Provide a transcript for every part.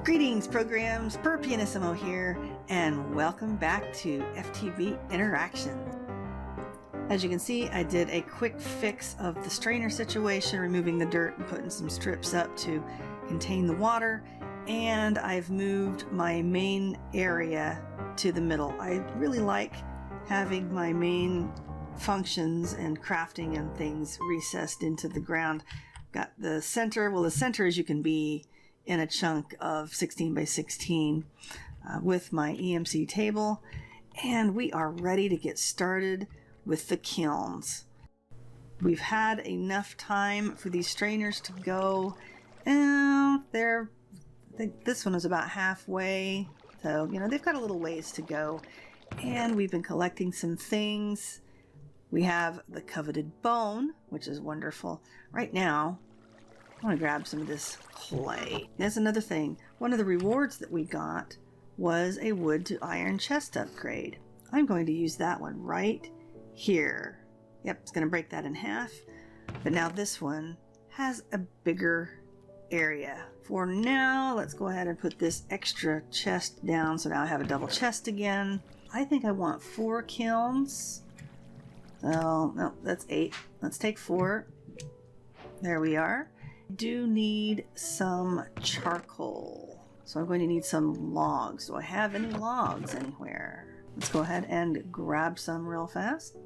Greetings, programs. Pyrrh Pianissimo here, and welcome back to FTB Interaction. As you can see, I did a quick fix of the strainer situation, removing the dirt and putting some strips up to contain the water, and I've moved my main area to the middle. I really like having my main functions and crafting and things recessed into the ground. Got the center, well, the center as you can be in a chunk of 16 by 16 with my EMC table, and we are ready to get started with the kilns. We've had enough time for these strainers to go, and I think this one is about halfway, so they've got a little ways to go. And we've been collecting some things. We have the coveted bone, which is wonderful. Right now I want to grab some of this clay. That's another thing. One of the rewards that we got was a wood to iron chest upgrade. I'm going to use that one right here. Yep, it's going to break that in half. But now this one has a bigger area. For now, let's go ahead and put this extra chest down. So now I have a double chest again. I think I want 4 kilns. Oh, no, that's 8. Let's take 4. There we are. Do need some charcoal, so I'm going to need some logs. Do I have any logs anywhere? Let's go ahead and grab some real fast.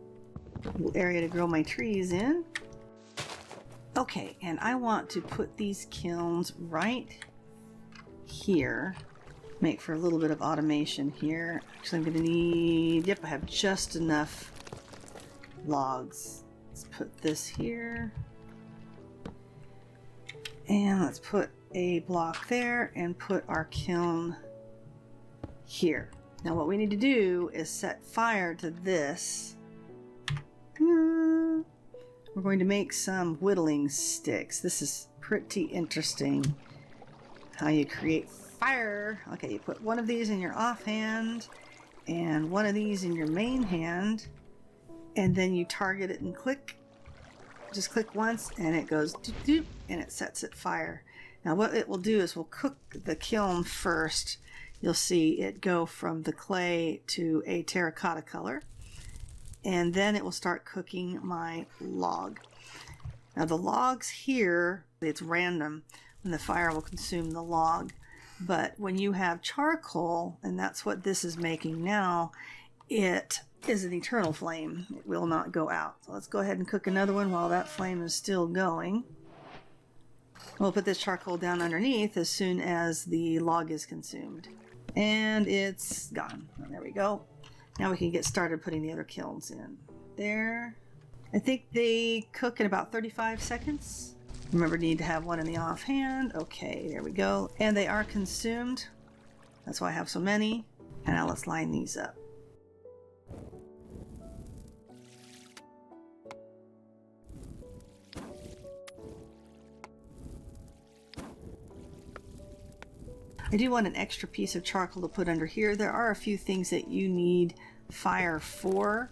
Little area to grow my trees in. Okay, and I want to put these kilns right here. Make for a little bit of automation here. Actually, I'm going to need, yep, I have just enough logs. Let's put this here. And let's put a block there and put our kiln here. Now what we need to do is set fire to this. We're going to make some whittling sticks. This is pretty interesting how you create fire. Okay, you put one of these in your offhand and one of these in your main hand, and then you target it and click. Just click once and it goes doop, doop, and it sets it fire. Now what it will do is we'll cook the kiln first. You'll see it go from the clay to a terracotta color, and then it will start cooking my log. Now the logs here, it's random when the fire will consume the log, but when you have charcoal, and that's what this is making now, it is an eternal flame. It will not go out. So let's go ahead and cook another one while that flame is still going. We'll put this charcoal down underneath as soon as the log is consumed. And it's gone. Oh, there we go. Now we can get started putting the other kilns in. There. I think they cook in about 35 seconds. Remember, need to have one in the offhand. Okay, there we go. And they are consumed. That's why I have so many. And now let's line these up. I do want an extra piece of charcoal to put under here. There are a few things that you need fire for.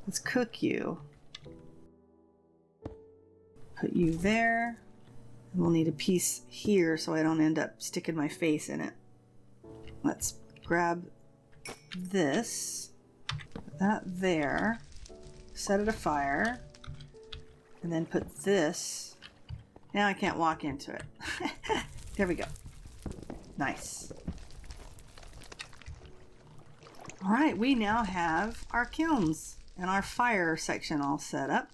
Let's cook you. Put you there. And we'll need a piece here so I don't end up sticking my face in it. Let's grab this. Put that there. Set it afire. And then put this. Now I can't walk into it. There we go. Nice. All right, we now have our kilns and our fire section all set up.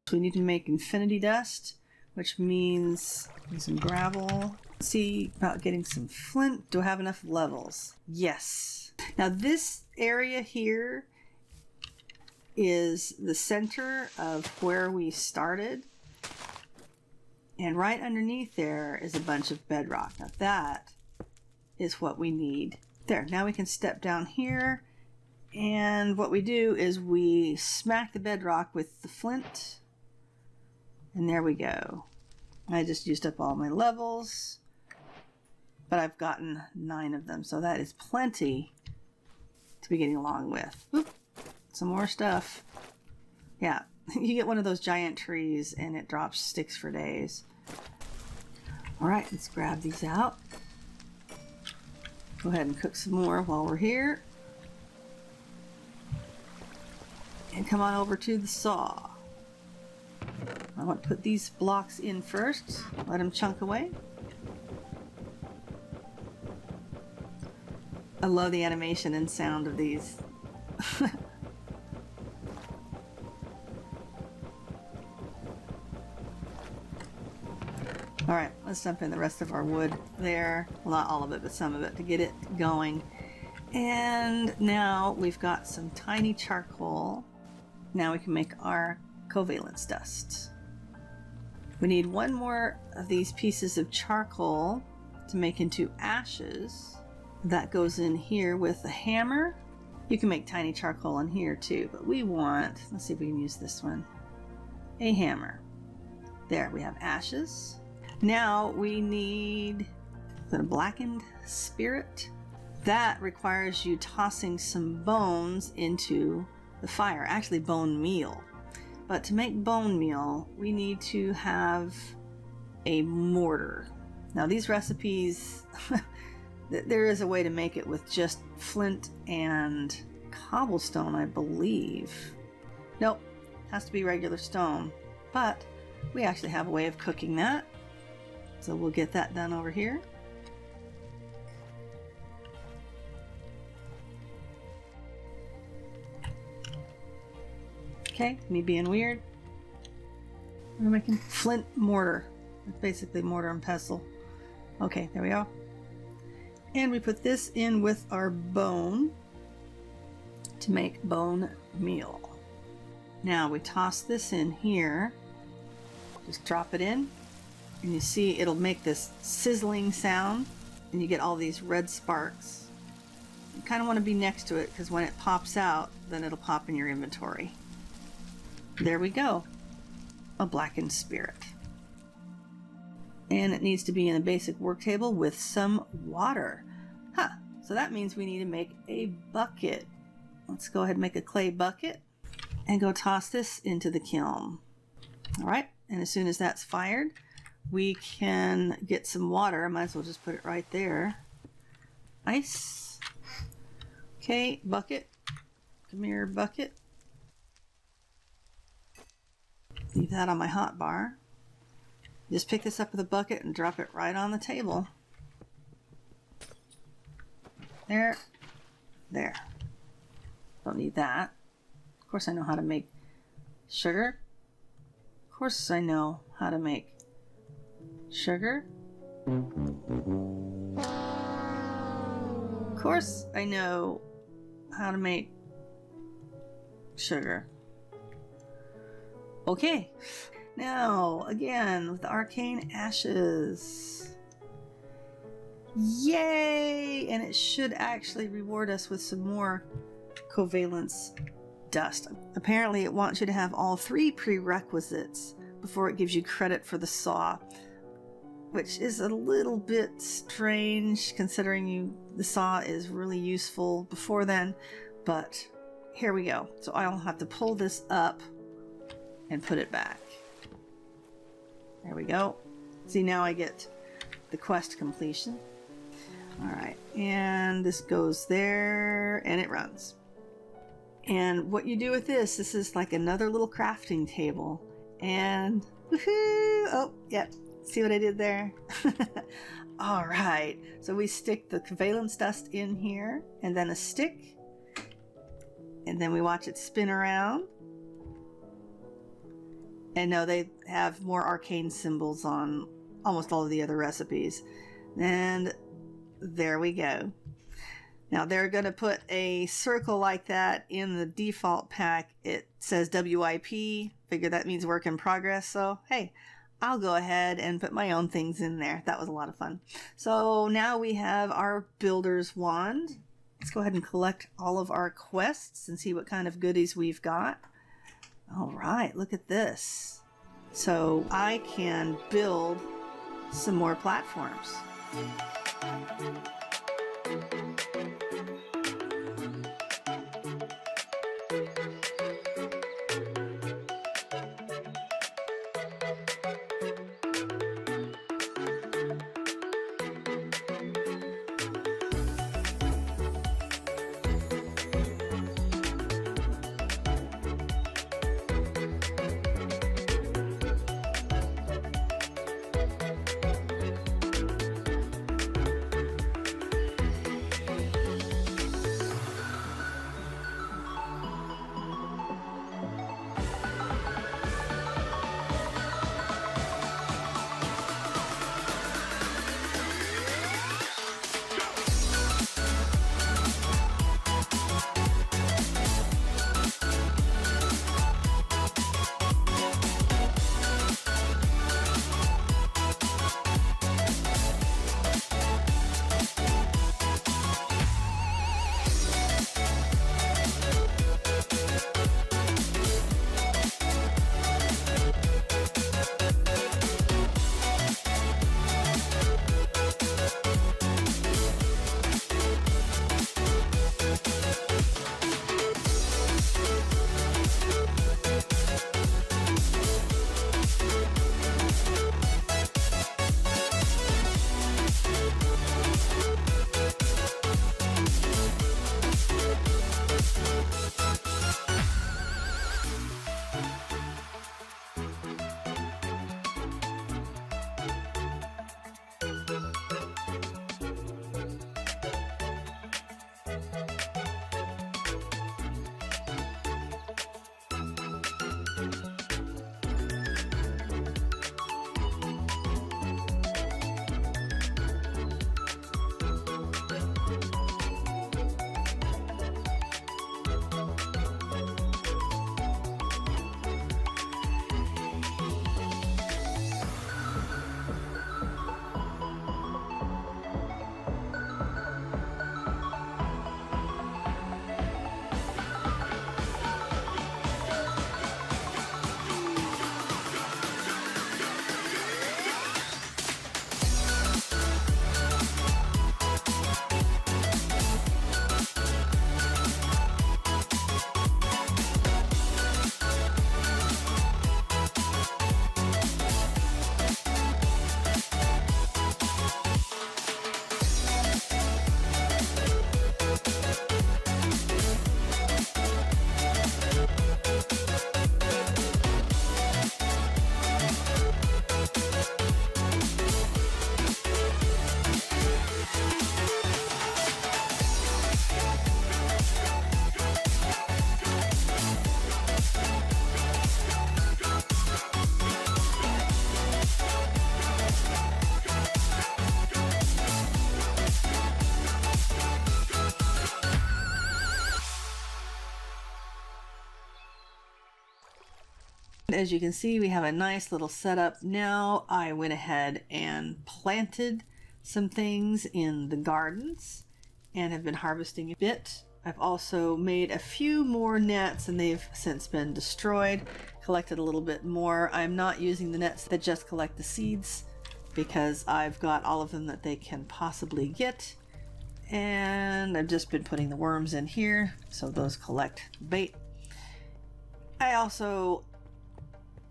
So we need to make infinity dust, which means some gravel. Let's see about getting some flint. Do I have enough levels? Yes. Now this area here is the center of where we started. And right underneath there is a bunch of bedrock. Now that is what we need. There, now we can step down here, and what we do is we smack the bedrock with the flint, and there we go. I just used up all my levels, but I've gotten 9 of them, so that is plenty to be getting along with. Oop, some more stuff. Yeah, you get one of those giant trees and it drops sticks for days. All right, let's grab these out. Go ahead and cook some more while we're here. And come on over to the saw. I want to put these blocks in first. Let them chunk away. I love the animation and sound of these. Alright, let's dump in the rest of our wood there. Well, not all of it, but some of it to get it going. And now we've got some tiny charcoal. Now we can make our covalence dust. We need one more of these pieces of charcoal to make into ashes. That goes in here with a hammer. You can make tiny charcoal in here too, but we want, let's see if we can use this one, a hammer. There, we have ashes. Now we need the blackened spirit. That requires you tossing some bones into the fire, actually bone meal. But to make bone meal, we need to have a mortar. Now these recipes, there is a way to make it with just flint and cobblestone, I believe. Nope, has to be regular stone. But we actually have a way of cooking that. So we'll get that done over here. Okay, me being weird. We're making flint mortar. It's basically mortar and pestle. Okay, there we go. And we put this in with our bone to make bone meal. Now we toss this in here. Just drop it in. And you see it'll make this sizzling sound. And you get all these red sparks. You kind of want to be next to it because when it pops out, then it'll pop in your inventory. There we go. A blackened spirit. And it needs to be in a basic work table with some water. Huh. So that means we need to make a bucket. Let's go ahead and make a clay bucket and go toss this into the kiln. All right. And as soon as that's fired, we can get some water. I might as well just put it right there. Nice. Okay, bucket. Come here, bucket. Leave that on my hot bar. Just pick this up with a bucket and drop it right on the table. There. There. Don't need that. Of course I know how to make sugar. Of course I know how to make sugar. Of course I know how to make sugar. Okay, now again with the arcane ashes. Yay! And it should actually reward us with some more covalence dust. Apparently it wants you to have all 3 prerequisites before it gives you credit for the saw, which is a little bit strange considering the saw is really useful before then, but here we go. So I'll have to pull this up and put it back. There we go. See, now I get the quest completion. Alright, and this goes there, and it runs. And what you do with this is like another little crafting table. And woohoo! Oh, yep. See what I did there? Alright, so we stick the covalence dust in here, and then a stick, and then we watch it spin around. And no, they have more arcane symbols on almost all of the other recipes. And there we go. Now they're going to put a circle like that in the default pack. It says WIP. Figure that means work in progress. So, hey, I'll go ahead and put my own things in there. That was a lot of fun. So now we have our builder's wand. Let's go ahead and collect all of our quests and see what kind of goodies we've got. All right, look at this. So I can build some more platforms. As you can see, we have a nice little setup. Now I went ahead and planted some things in the gardens and have been harvesting a bit. I've also made a few more nets and they've since been destroyed. Collected a little bit more. I'm not using the nets that just collect the seeds because I've got all of them that they can possibly get. And I've just been putting the worms in here so those collect bait. I also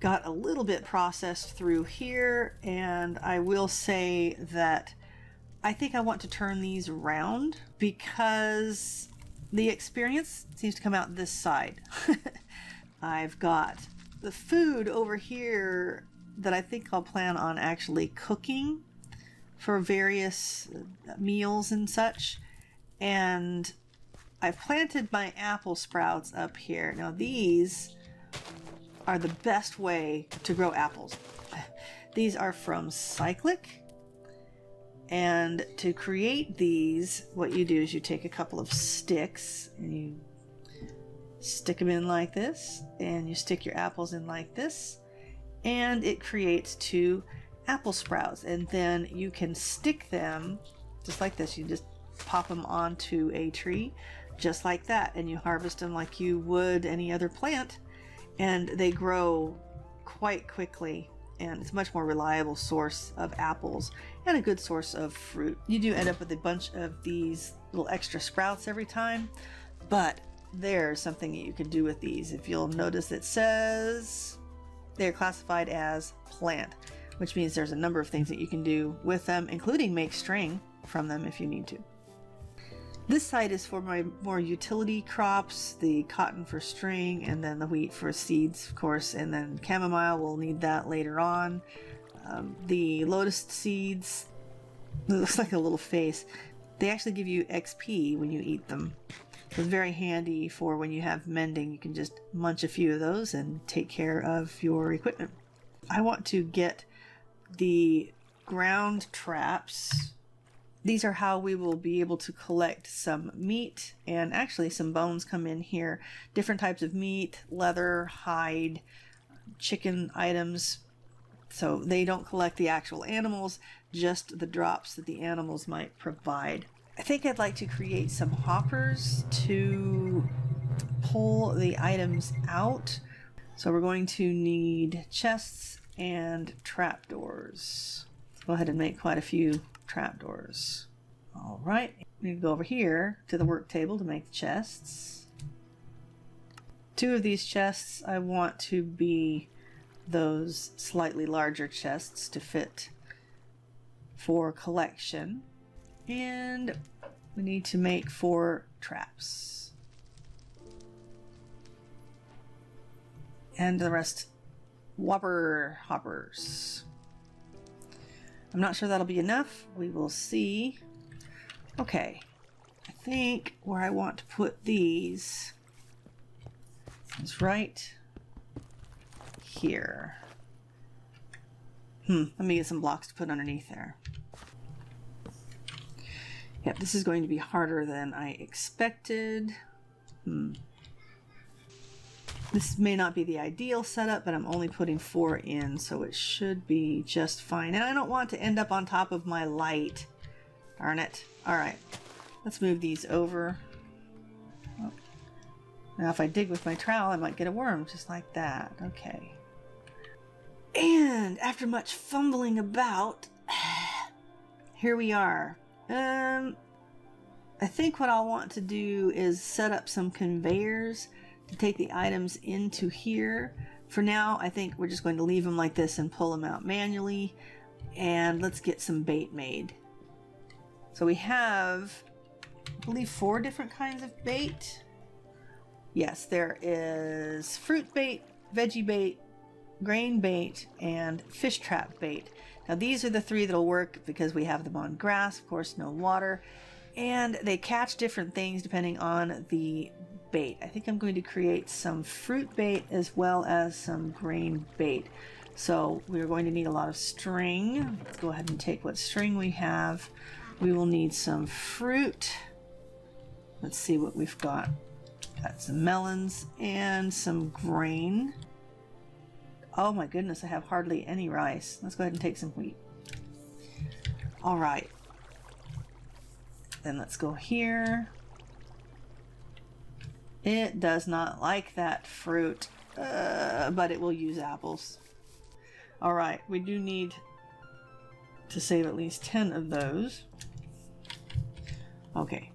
got a little bit processed through here, and I will say that I think I want to turn these around because the experience seems to come out this side. I've got the food over here that I think I'll plan on actually cooking for various meals and such. And I've planted my apple sprouts up here. Now these are the best way to grow apples. These are from Cyclic. And to create these, what you do is you take a couple of sticks and you stick them in like this, and you stick your apples in like this, and it creates 2 apple sprouts. And then you can stick them just like this. You just pop them onto a tree just like that, and you harvest them like you would any other plant, and they grow quite quickly, and it's a much more reliable source of apples and a good source of fruit. You do end up with a bunch of these little extra sprouts every time, but there's something that you can do with these. If you'll notice, it says they're classified as plant, which means there's a number of things that you can do with them, including make string from them if you need to. This side is for my more utility crops, the cotton for string, and then the wheat for seeds, of course, and then chamomile, we'll need that later on. The lotus seeds, it looks like a little face. They actually give you XP when you eat them. So it's very handy for when you have mending. You can just munch a few of those and take care of your equipment. I want to get the ground traps. These are how we will be able to collect some meat, and actually some bones come in here. Different types of meat, leather, hide, chicken items. So they don't collect the actual animals, just the drops that the animals might provide. I think I'd like to create some hoppers to pull the items out. So we're going to need chests and trapdoors. Let's go ahead and make quite a few trapdoors. All right, we need to go over here to the work table to make the chests. 2 of these chests I want to be those slightly larger chests to fit for collection. And we need to make 4 traps. And the rest whopper hoppers. I'm not sure that'll be enough. We will see. Okay, I think where I want to put these is right here. Let me get some blocks to put underneath there. Yep, this is going to be harder than I expected. This may not be the ideal setup, but I'm only putting 4 in, so it should be just fine. And I don't want to end up on top of my light. Darn it. Alright, let's move these over. Oh. Now if I dig with my trowel, I might get a worm just like that. Okay. And after much fumbling about, here we are. I think what I'll want to do is set up some conveyors to take the items into here. For now, I think we're just going to leave them like this and pull them out manually. And let's get some bait made. So we have, I believe, 4 different kinds of bait. Yes, there is fruit bait, veggie bait, grain bait, and fish trap bait. Now these are the 3 that'll work because we have them on grass, of course, no water. And they catch different things depending on the bait. I think I'm going to create some fruit bait as well as some grain bait. So we're going to need a lot of string. Let's go ahead and take what string we have. We will need some fruit. Let's see what we've got. Got some melons and some grain. Oh my goodness, I have hardly any rice. Let's go ahead and take some wheat. All right. Then let's go here. It does not like that fruit, but it will use apples. All right, we do need to save at least 10 of those. Okay.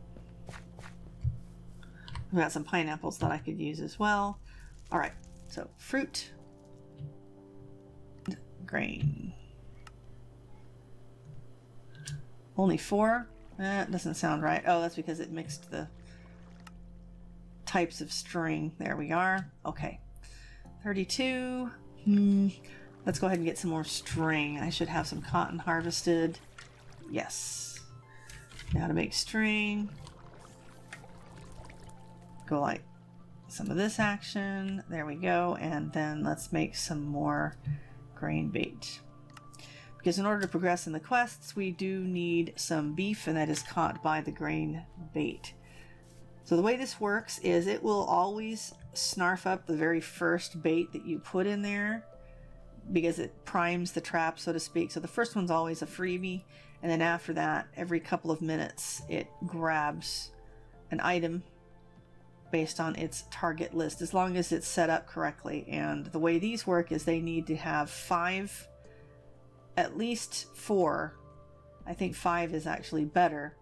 I've got some pineapples that I could use as well. All right, so fruit, grain. Only 4? That doesn't sound right. Oh, that's because it mixed the types of string. There we are. Okay. 32. Let's go ahead and get some more string. I should have some cotton harvested. Yes. Now to make string. Go like some of this action. There we go. And then let's make some more grain bait. Because in order to progress in the quests, we do need some beef, and that is caught by the grain bait. So the way this works is it will always snarf up the very first bait that you put in there, because it primes the trap, so to speak. So the first one's always a freebie, and then after that, every couple of minutes, it grabs an item based on its target list, as long as it's set up correctly. And the way these work is they need to have 5, at least 4, I think 5 is actually better,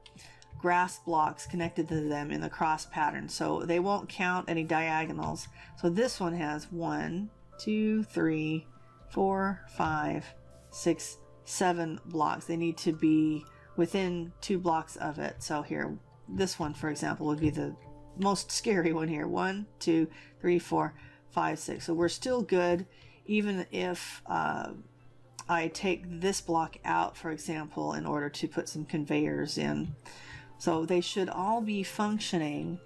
grass blocks connected to them in the cross pattern, so they won't count any diagonals. So this one has 1, 2, 3, 4, 5, 6, 7 blocks. They need to be within 2 blocks of it. So here, this one, for example, would be the most scary one here. 1, 2, 3, 4, 5, 6. So we're still good, even if I take this block out, for example, in order to put some conveyors in. So they should all be functioning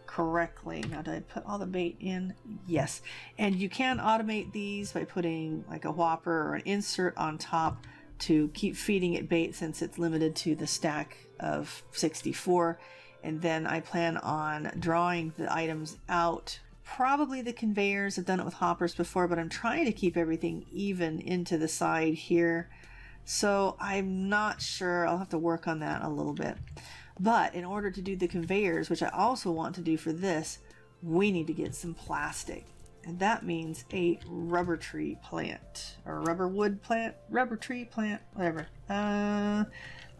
correctly. Now, did I put all the bait in? Yes. And you can automate these by putting like a whopper or an insert on top to keep feeding it bait, since it's limited to the stack of 64. And then I plan on drawing the items out. Probably the conveyors. I've done it with hoppers before, but I'm trying to keep everything even into the side here. So I'm not sure. I'll have to work on that a little bit. But in order to do the conveyors, which I also want to do for this, we need to get some plastic. And that means a rubber tree plant, or rubber wood plant, rubber tree plant, whatever.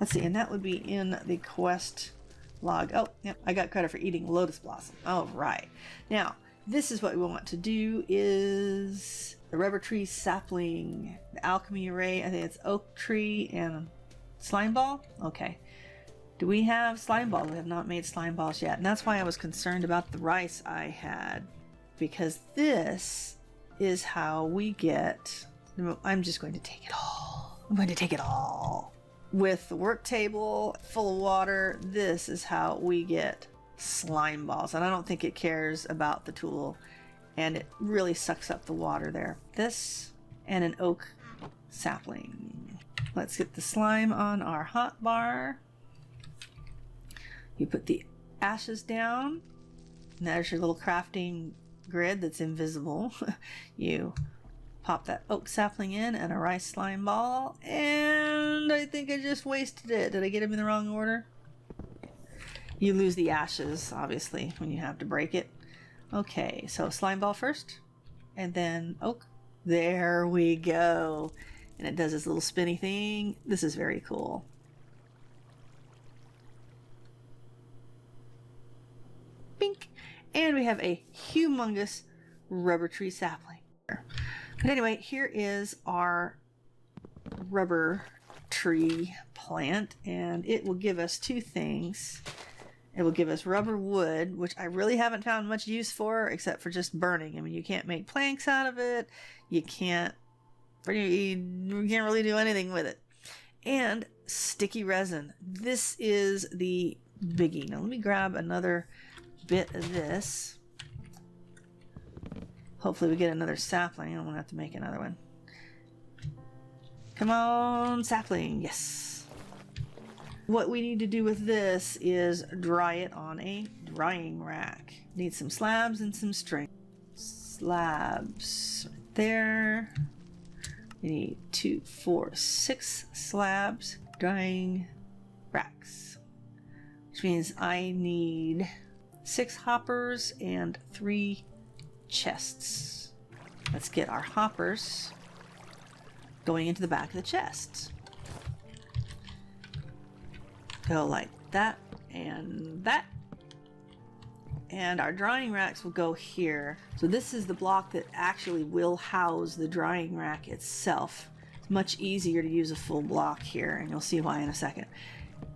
Let's see, and that would be in the quest log. Oh, yep, I got credit for eating lotus blossom. All right. Now, this is what we want to do is the rubber tree sapling, the alchemy array. I think it's oak tree and slime ball. Okay. Do we have slime balls? We have not made slime balls yet. And that's why I was concerned about the rice I had, because this is how we get, I'm just going to take it all. I'm going to take it all. With the work table full of water, this is how we get slime balls. And I don't think it cares about the tool, and it really sucks up the water there. This and an oak sapling. Let's get the slime on our hot bar. You put the ashes down, and there's your little crafting grid that's invisible. You pop that oak sapling in and a rice slime ball, and I think I just wasted it. Did I get them in the wrong order? You lose the ashes, obviously, when you have to break it. Okay, so slime ball first, and then oak. There we go. And it does this little spinny thing. This is very cool. Bink. And we have a humongous rubber tree sapling. But anyway, here is our rubber tree plant, and it will give us 2 things. It will give us rubber wood, which I really haven't found much use for, except for just burning. I mean, you can't make planks out of it. You can't really do anything with it. And sticky resin. This is the biggie. Now let me grab another bit of this. Hopefully we get another sapling. I don't want to have to make another one. Come on, sapling. Yes. What we need to do with this is dry it on a drying rack. Need some slabs and some string. Slabs. there. We need 2, 4, 6 slabs, drying racks, which means I need 6 hoppers and 3 chests. Let's get our hoppers going into the back of the chests. Go like that and that. And our drying racks will go here. So this is the block that actually will house the drying rack itself. It's much easier to use a full block here, and you'll see why in a second.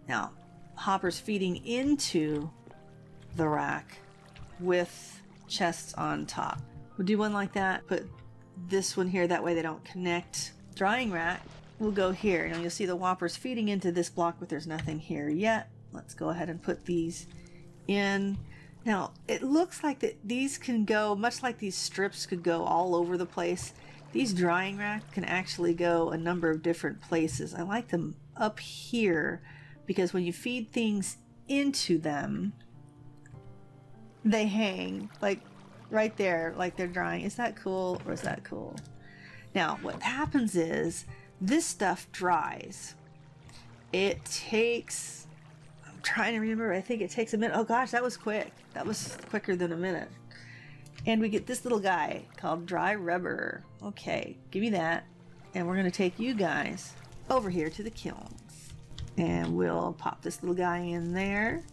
Now, hoppers feeding into the rack with chests on top. We'll do one like that, put this one here, that way they don't connect. Drying rack will go here. Now you'll see the whoppers feeding into this block, but there's nothing here yet. Let's go ahead and put these in. Now, it looks like that these can go, much like these strips could go all over the place. These drying racks can actually go a number of different places. I like them up here because when you feed things into them, they hang like right there, like they're drying. Is that cool or is that cool? Now, what happens is this stuff dries. It takes, I'm trying to remember, I think it takes a minute. Oh gosh, that was quick. That was quicker than a minute. And we get this little guy called dry rubber. Okay, give me that. And we're gonna take you guys over here to the kilns. And we'll pop this little guy in there.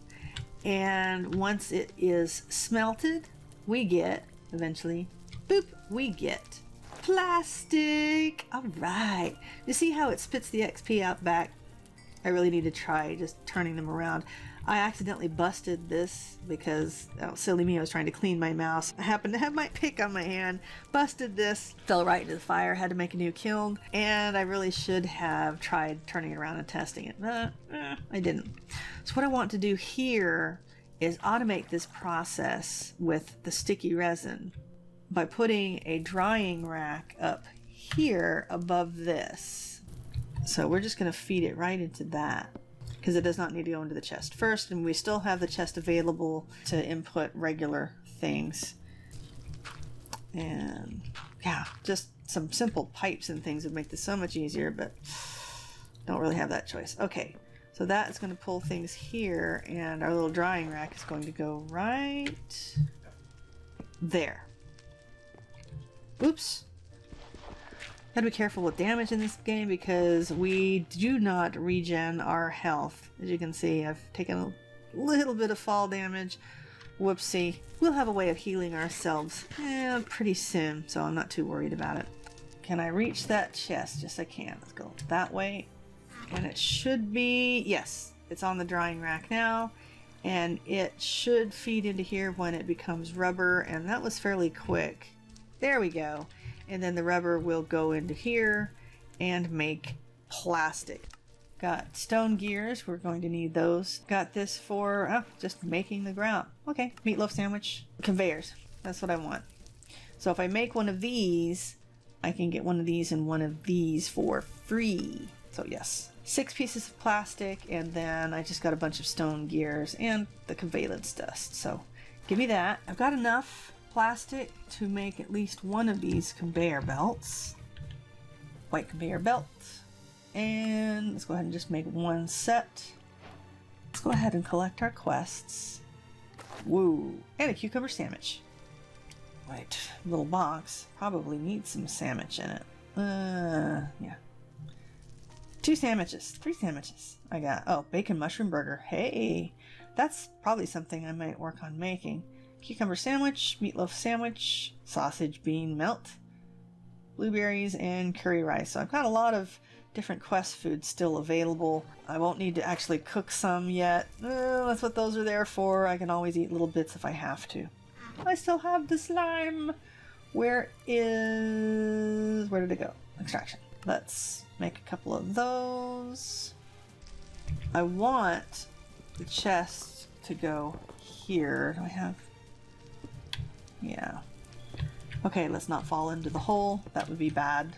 And once it is smelted, we get, eventually, boop, we get plastic. All right. You see how it spits the XP out back? I really need to try just turning them around. I accidentally busted this because, oh, silly me, I was trying to clean my mouse. I happened to have my pick on my hand, busted this, fell right into the fire, had to make a new kiln, and I really should have tried turning it around and testing it. I didn't. So what I want to do here is automate this process with the sticky resin by putting a drying rack up here above this. So we're just going to feed it right into that because it does not need to go into the chest first, and we still have the chest available to input regular things. And yeah, just some simple pipes and things would make this so much easier, but don't really have that choice. Okay, so that is going to pull things here, and our little drying rack is going to go right there. Oops. Gotta be careful with damage in this game because we do not regen our health. As you can see, I've taken a little bit of fall damage. Whoopsie. We'll have a way of healing ourselves pretty soon, so I'm not too worried about it. Can I reach that chest? Yes, I can. Let's go that way. And it should be, yes, it's on the drying rack now. And it should feed into here when it becomes rubber, and that was fairly quick. There we go. And then the rubber will go into here and make plastic. Got stone gears, we're going to need those. Got this for just making the ground. Okay, meatloaf sandwich. Conveyors, that's what I want. So if I make one of these, I can get one of these and one of these for free. So yes, 6 pieces of plastic, and then I just got a bunch of stone gears and the conveyance dust. So give me that. I've got enough plastic to make at least one of these conveyor belts. White conveyor belt. And let's go ahead and just make one set. Let's go ahead and collect our quests. Woo! And a cucumber sandwich. Right, little box. Probably needs some sandwich in it. Yeah. 2 sandwiches. 3 sandwiches. I got, oh, bacon mushroom burger. Hey! That's probably something I might work on making. Cucumber sandwich, meatloaf sandwich, sausage bean melt, blueberries, and curry rice. So I've got a lot of different quest foods still available. I won't need to actually cook some yet. That's what those are there for. I can always eat little bits if I have to. I still have the slime. Where did it go? Extraction. Let's make a couple of those. I want the chest to go here. Do I have... Yeah. Okay, let's not fall into the hole. That would be bad.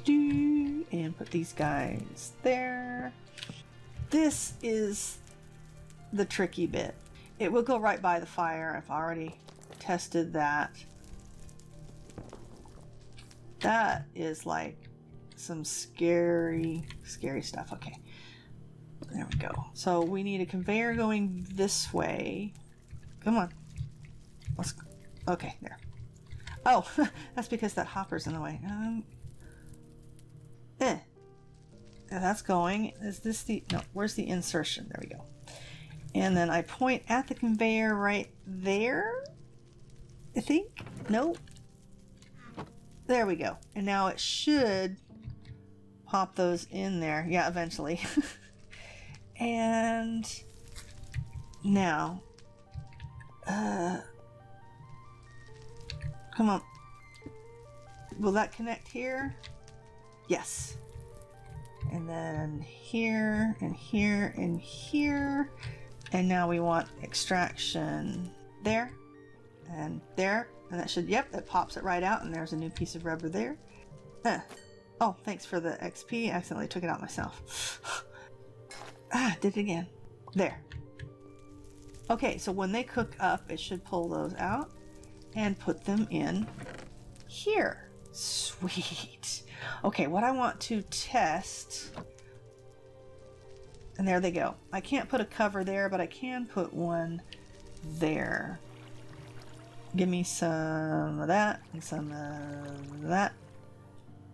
And put these guys there. This is the tricky bit. It will go right by the fire. I've already tested that. That is like some scary stuff. Okay, there we go. So we need a conveyor going this way. Come on, let's go. Okay, there. Oh, that's because that hopper's in the way. That's going. Is this the... No, where's the insertion? There we go. And then I point at the conveyor right there, I think. Nope. There we go. And now it should pop those in there. Yeah, eventually. And now, come on. Will that connect here? Yes. And then here, and here, and here. And now we want extraction there, and there. And that should, yep, that pops it right out, and there's a new piece of rubber there. Oh, thanks for the XP. I accidentally took it out myself. Did it again. There. Okay, so when they cook up, it should pull those out and put them in here. Sweet. Okay, what I want to test, and there they go. I can't put a cover there, but I can put one there. Give me some of that, and some of that,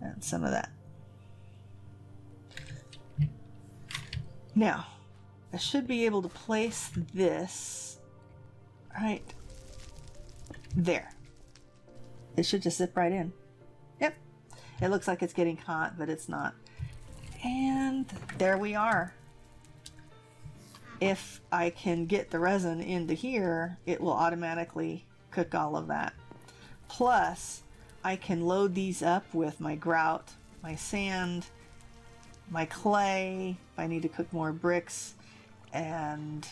and some of that. Now, I should be able to place this right there. It should just zip right in. Yep. It looks like it's getting caught, but it's not. And there we are. If I can get the resin into here, it will automatically cook all of that. Plus, I can load these up with my grout, my sand, my clay, if I need to cook more bricks, and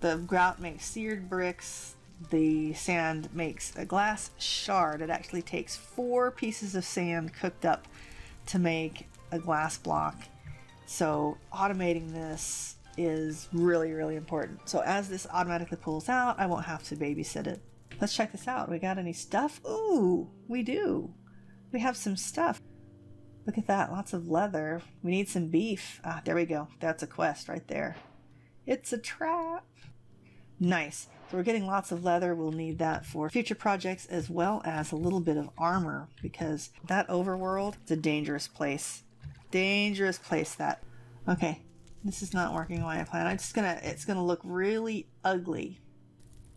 the grout makes seared bricks. The sand makes a glass shard. It actually takes 4 pieces of sand cooked up to make a glass block. So automating this is really, really important. So as this automatically pulls out, I won't have to babysit it. Let's check this out. We got any stuff? Ooh, we do. We have some stuff. Look at that. Lots of leather. We need some beef. Ah, there we go. That's a quest right there. It's a trap. Nice. So we're getting lots of leather. We'll need that for future projects, as well as a little bit of armor, because that overworld is a dangerous place. Dangerous place, that. Okay, this is not working the way I planned. It's gonna look really ugly.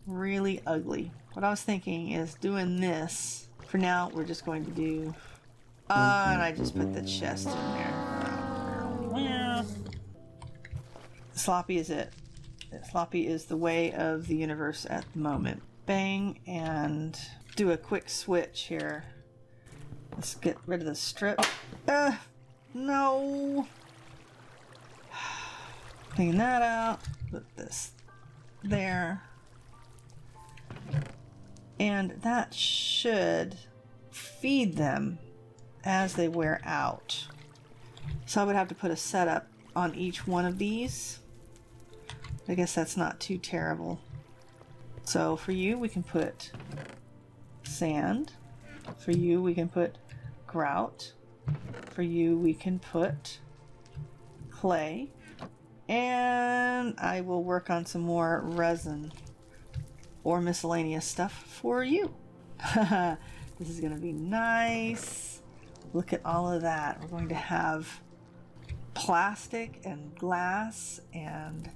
Really ugly. What I was thinking is doing this. For now, we're just going to do... and I just put the chest in there. Sloppy is it. Sloppy is the way of the universe at the moment. Bang, and do a quick switch here. Let's get rid of the strip. No! Clean that out. Put this there. And that should feed them as they wear out. So I would have to put a setup on each one of these. I guess that's not too terrible. So for you, we can put sand. For you, we can put grout. For you, we can put clay. And I will work on some more resin or miscellaneous stuff for you. This is going to be nice. Look at all of that. We're going to have plastic and glass and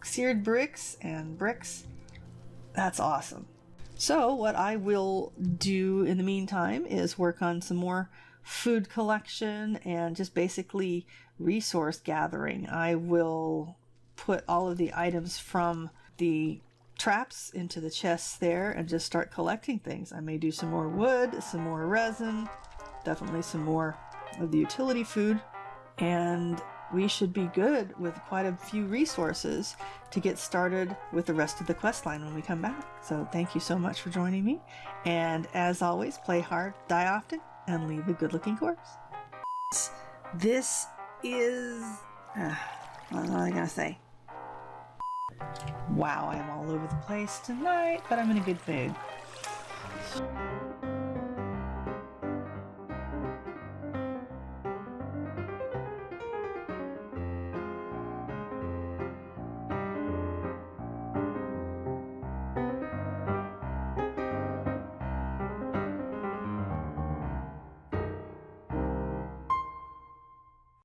seared bricks and bricks. That's awesome. So what I will do in the meantime is work on some more food collection and just basically resource gathering. I will put all of the items from the traps into the chests there and just start collecting things. I may do some more wood, some more resin, definitely some more of the utility food, and we should be good with quite a few resources to get started with the rest of the quest line when we come back. So thank you so much for joining me, and as always, play hard, die often, and leave a good-looking corpse. This is... what was I gonna say? Wow, I am all over the place tonight, but I'm in a good mood.